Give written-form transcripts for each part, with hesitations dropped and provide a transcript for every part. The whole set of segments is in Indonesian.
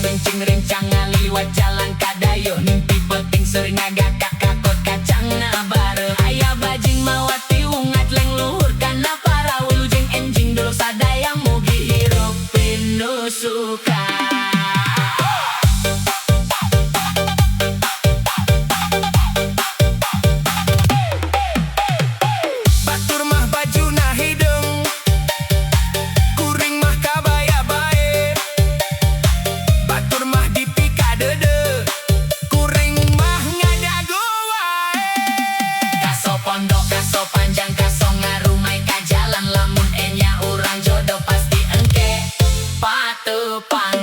rincang ngaliwat jalan kadayo mimpi penting sering agak kakakot kacang na bare aya bajing mawati ungat leng luhur kana para wulujeng enjing dulu sadayang mugi hirup pinu suka. Kaso panjang kaso ngarumai ka jalan lamun enya urang jodoh pasti engke patupang.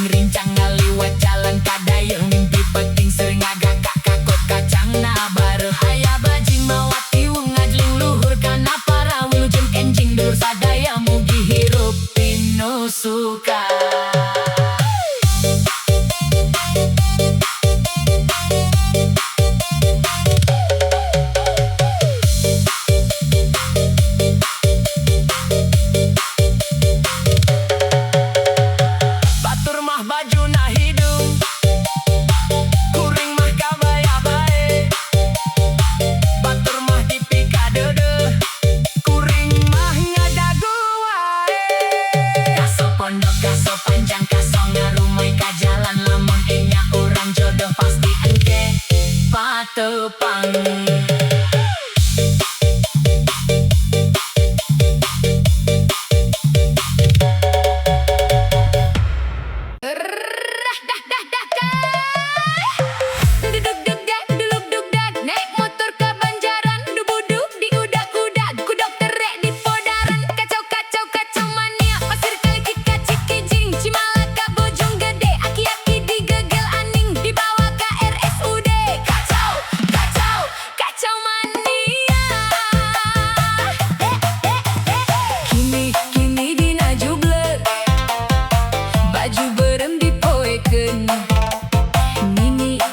Rincang ngaliwat jalan kadayo mimpi penting sering agak kakakot kacang na bare aya bajing mawati ngajling luhur kana para wulujeng enjing dur sadaya mugi hirup pinu suka. Baju na hidung kuring mah kabaya bae batur mah dipika dede kuring mah ngadagu wae. Kaso pondok kaso panjang kaso ngarumai ka jalan lamun enya urang jodoh pasti engke patupang.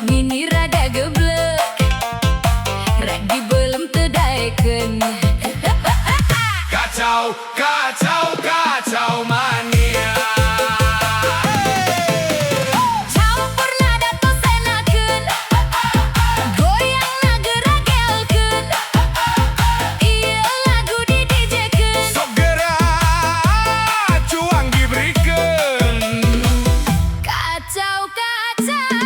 Nini rada geblek rek dibelem tedaekeun. Kacau, kacau, kacau mania. Campur nada tos enakeun goyang na geragelkeun ieu lagu di DJ-keun. Sok gerak cuang diberikan. Kacau kacau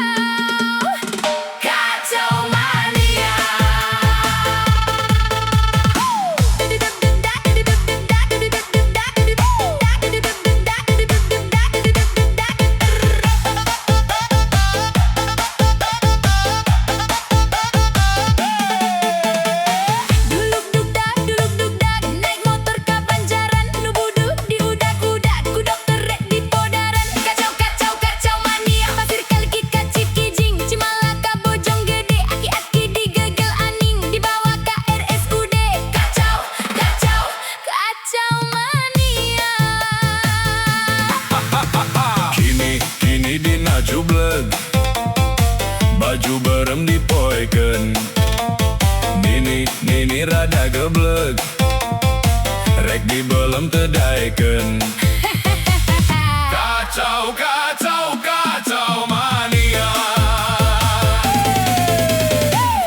kacau mania. Duluk duk dak naik motor ka Banjaran nu budu diudak-udak ku dokter rek di podaran. Kacau kacau kacau mania pasir kalikit ka Cikijing Cimalaka Bojonggede aki-aki digegel aning dibawa ka RSUD. Kacau kacau kacau mania. Kini dina jublek baju berem dipoekeun. Nini rada geblek rek dibelem tedaekeun. Kacau, kacau, kacau mania.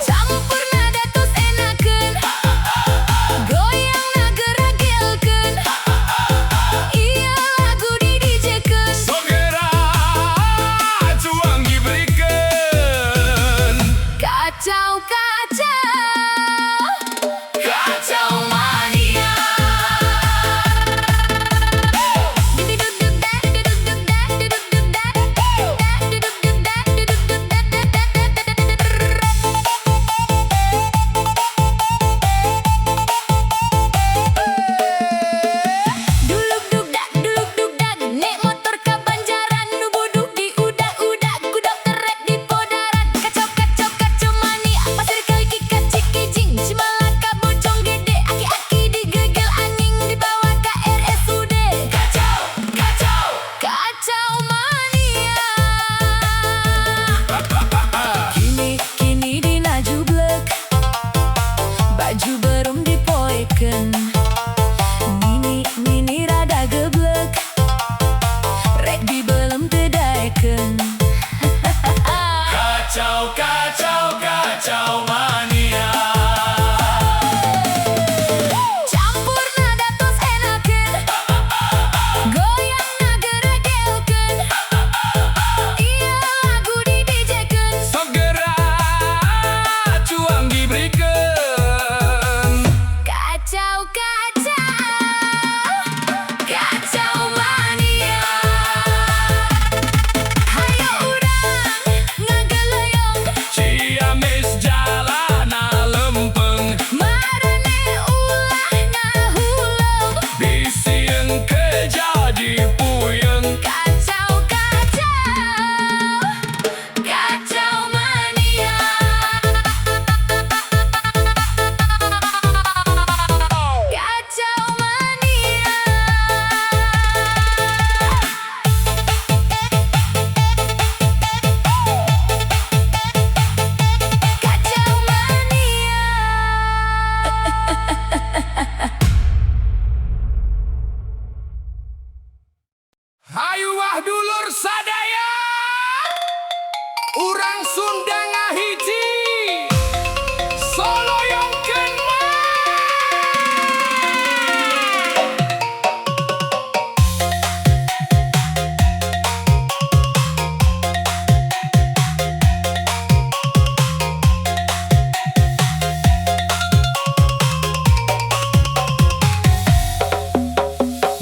Campur nada tos enakeun goyang na geragelkeun ieu lagu di DJ-keun. Sok gerak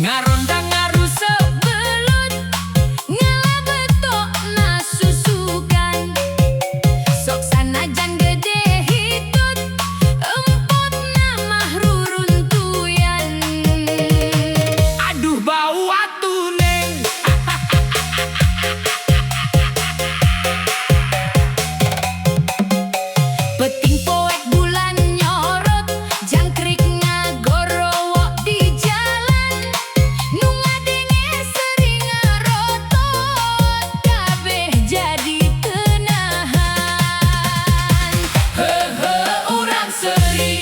Ngaronda ngarusep belut, ngalah betok nasusukan. Sok sanajan gede hitut, empot namah ruruntuyan. Aduh bau atuh neng. Peting poek bulan nyorot, jangkrik ngagorowok di jalan. Nu ngadenge sering ngarotot, kabeh jadi kenahan. Urang seri,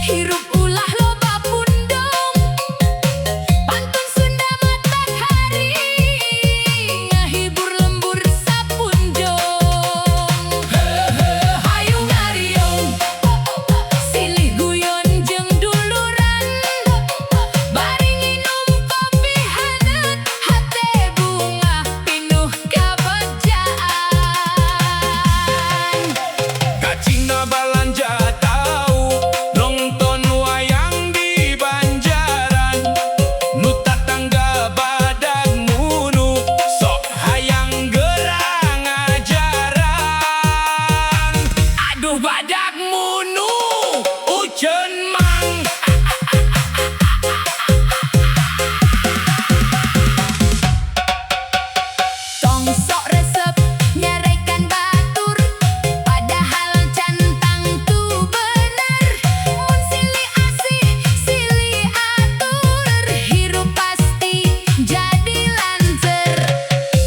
hirup ulah loba pundung. Pantun Sunda matahari, ngahibur lembur sapunjung. Hayu ngariung, silih guyon jeung duluran. Bari nginum kopi haneut, hate bunga pinuh kabejaan. Kacingna balanja tahu nonton wayang di Banjaran. Nu tatangga badag munu sok hayang gerang ajaran. Aduh badag munu uceun mang. Tong sok resep nyarekan batur, padahal cantang tu bener. Mun silih asih silih atur, hirup pasti jadi lancer.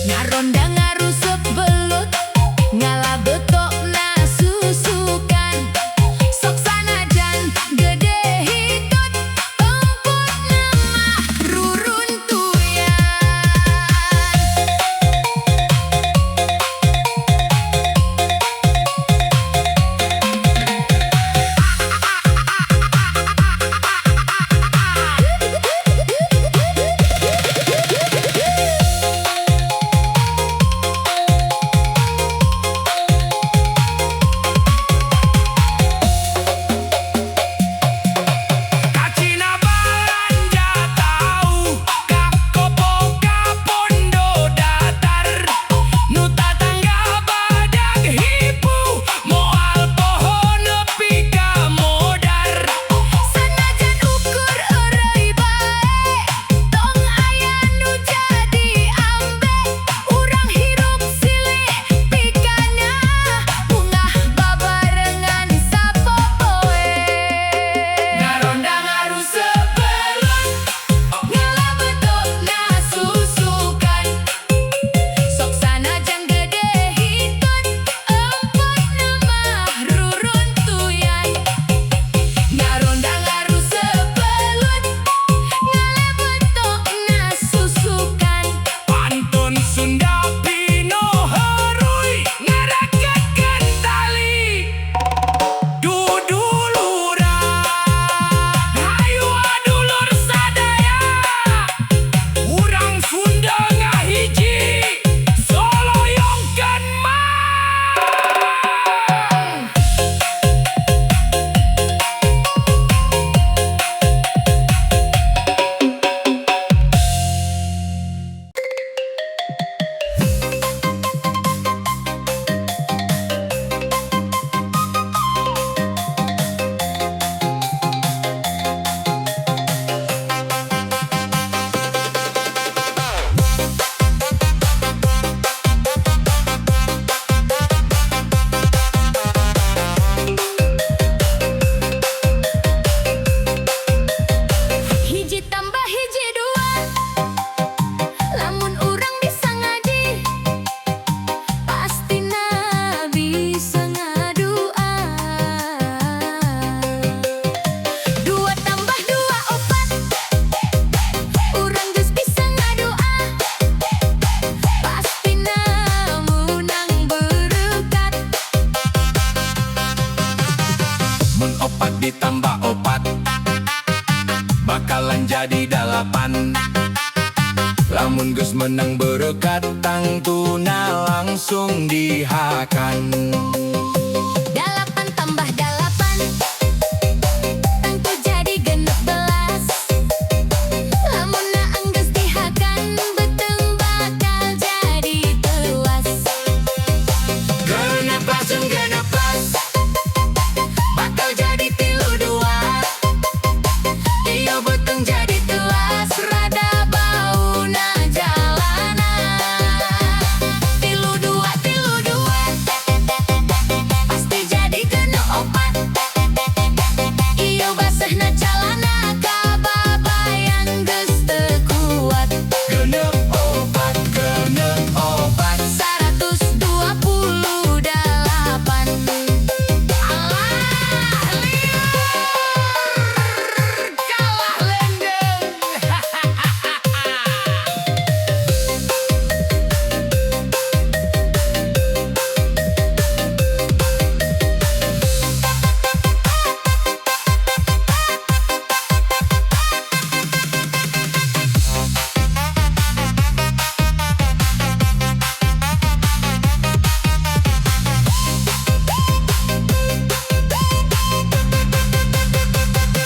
Ngaronda ngarusep belut, ngalah betok nasusukan. Sok sanajan gede hitut, emput namah ruruntuyan. Kacina balanja tahu kakopo ka pondo datar. Nu tatangga badag hipu moal pohon nepi ka modar. Sanajan ukur eureui bae, tong aya nu jadi ambe. Urang hirup silih pikana, bungah babarengan sapopoe. Ngaronda ngarusep belut, ngalah betok nasusukan. Sok sanajan gede hitut, empot namah ruruntuyan. Ngaronda ngarusep belut, ngalah betok nasusukan. Pantun Sunda pino heruy ngarakekeun tali duduluran. Hayu adulur sadaya, urang Sunda ngahiji soloyongkeun mang. Hiji tambah hiji dua, lamun urang bisa ngadi, pastina bisa ngadua. Dua tambah dua opat, urang geus bisa ngadua, pastina munang berkat. Mun opat ditambah opat bakalan jadi dalapan. Lamun geus menang berkat tang tuna langsung dihakan. Dalapan tambah dalapan, tangtu jadi 16. beteng jadi tuas, rada bauna jalanan. Tilu dua, pasti jadi kena opat. Iyo basahna calana kababayang geus teu kuat. Genep opat, 128. Alah, liur kalah lendeng.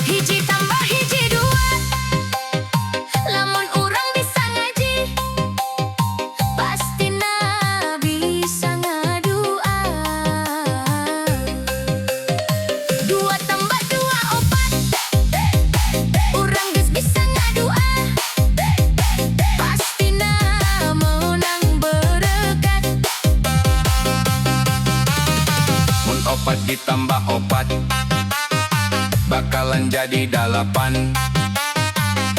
Hiji tambah hiji dua, lamun urang bisa ngaji, pastina bisa ngadua. Dua tambah dua opat, urang geus bisa ngadua, pastina meunang berkat. mun opat ditambah opat bakalan jadi 8.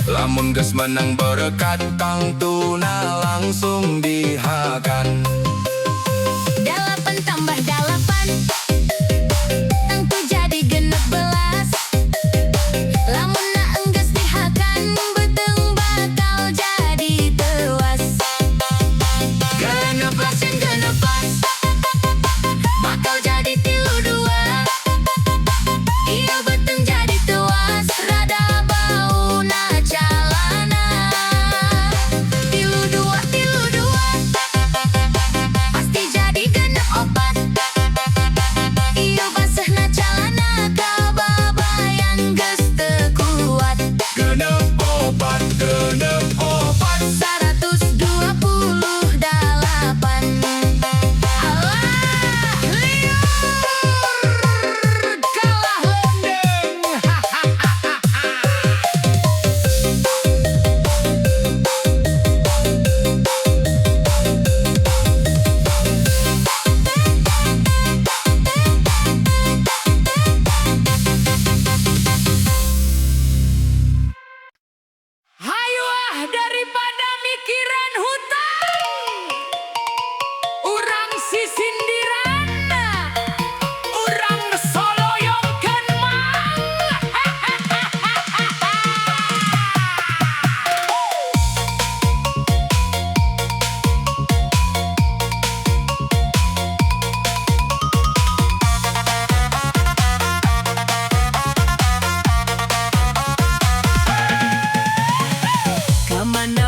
Lamun geus menang berkat Kang Tuna langsung dihakan. 8 tambah 8 tentu jadi 16. Lamunna enggeus dihakan beteng bakal jadi tewas. 16 bakal jadi 32. Iya beteng jadi tewas, rada bauna calana. Tilu dua, pasti jadi genep opat. Iya basahna calana kababayang geus teu kuat. Genep opat, 128. Alah, liur kalah lendeng. Hayu daripada mikiran hutang, urang sisindiran, urang soloyongkeun mang. Kamana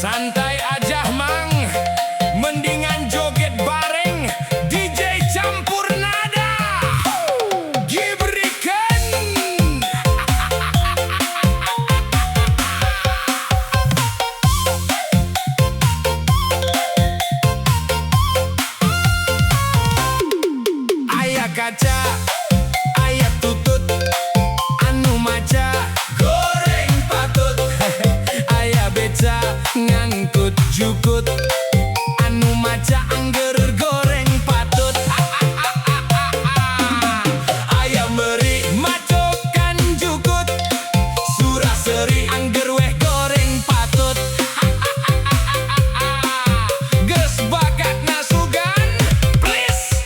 Santai aja mang, mendingan joget bareng DJ campur nada Gibrikan. Ayah kaca, ayah tutut, anu maca goreng patut. Ayah beca ngangkut jukut, anu maca angger goreng patut. Ayah meri macokan jukut, surah seri angger weh goreng patut. Geus bakat nasugan please.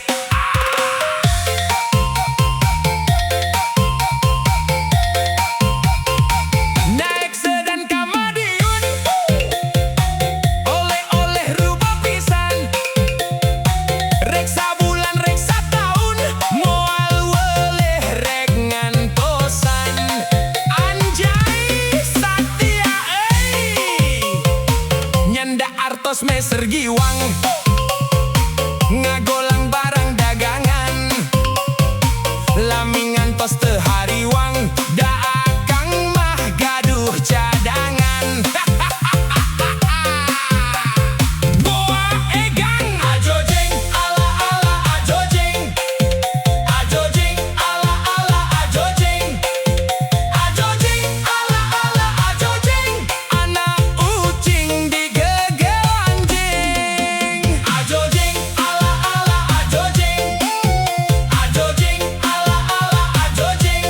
Naik sedan ka Madiun, oleh-oleh rubah pisan. Reksa bulan reksa tahun, moal weleh rek ngantosan. Anjay Satya nyanda artos meser giwang, ngagolang barang dagangan. Lami ngantos teu hariwang, da akang mah gaduh cadangan. Boa egang ajojeng ala ala ajojeng, ajojeng ala ala ajojeng, ajojeng ala ala ajojeng. Anak ucing digegel anjing. Ajojeng ala ala ajojeng, ajojeng ala ala ajojeng,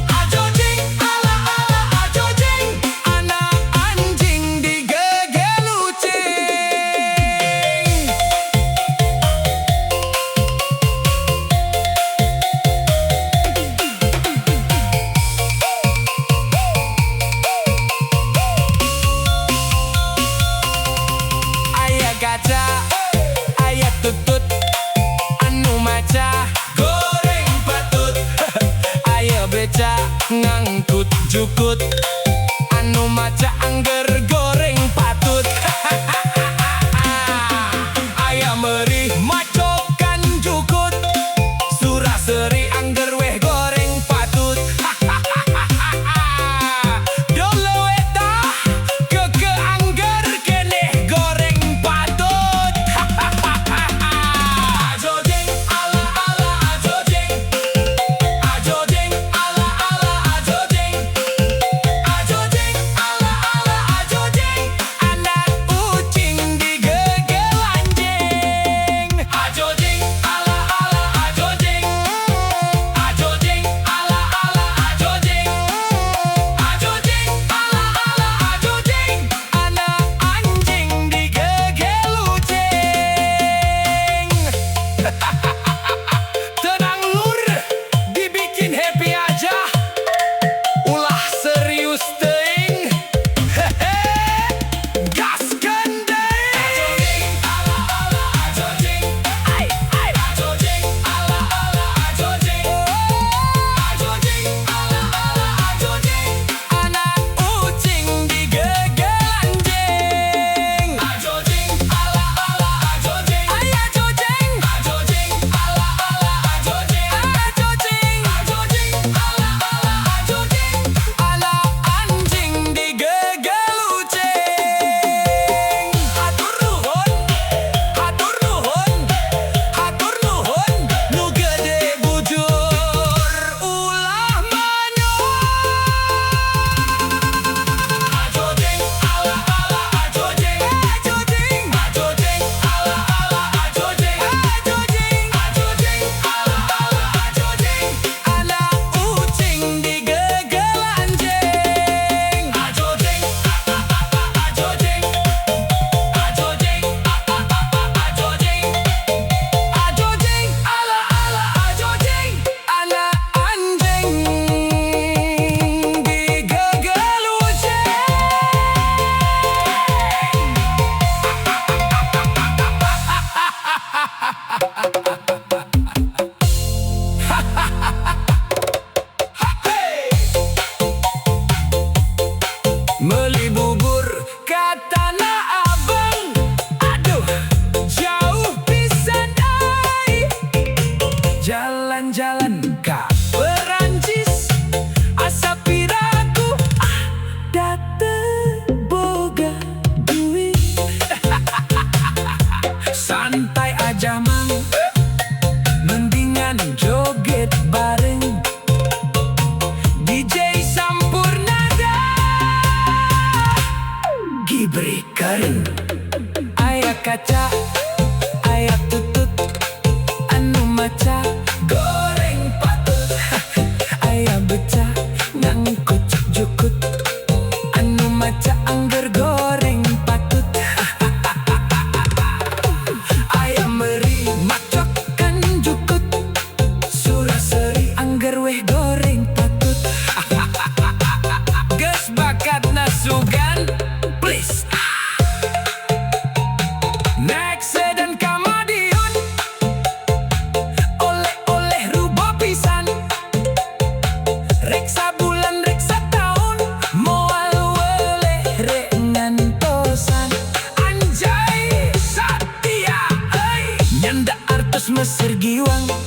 ajojeng ala ala ajojeng. Anak anjing digegel ucing. Ayah kaca, ayah tutut, anu maca goreng patut. Ayah beca ngangkut jukut, anu maca angger goreng patut. Ayah meri macokan jukut, surah seri angger weh goreng patut. Dolo eta keke angger keneh goreng patut. Ajojeng ala ala ajojeng, ajojeng ala ala ajojeng, berikan. Ayah kaca, ayah tutut, anu maca goreng patut. Ayah beca ngangkut jukut, anu maca angger goreng patut. Ayah meri macokan jukut, surah seri angger weh goreng patut. Geus bakat nasugan, please. Next dan kamadiun, oleh-oleh rubo pisan. Reksa bulan, reksa tahun, moal weleh rek ngantosan. Anjay, Satya, nyanda artos Mesir giwang.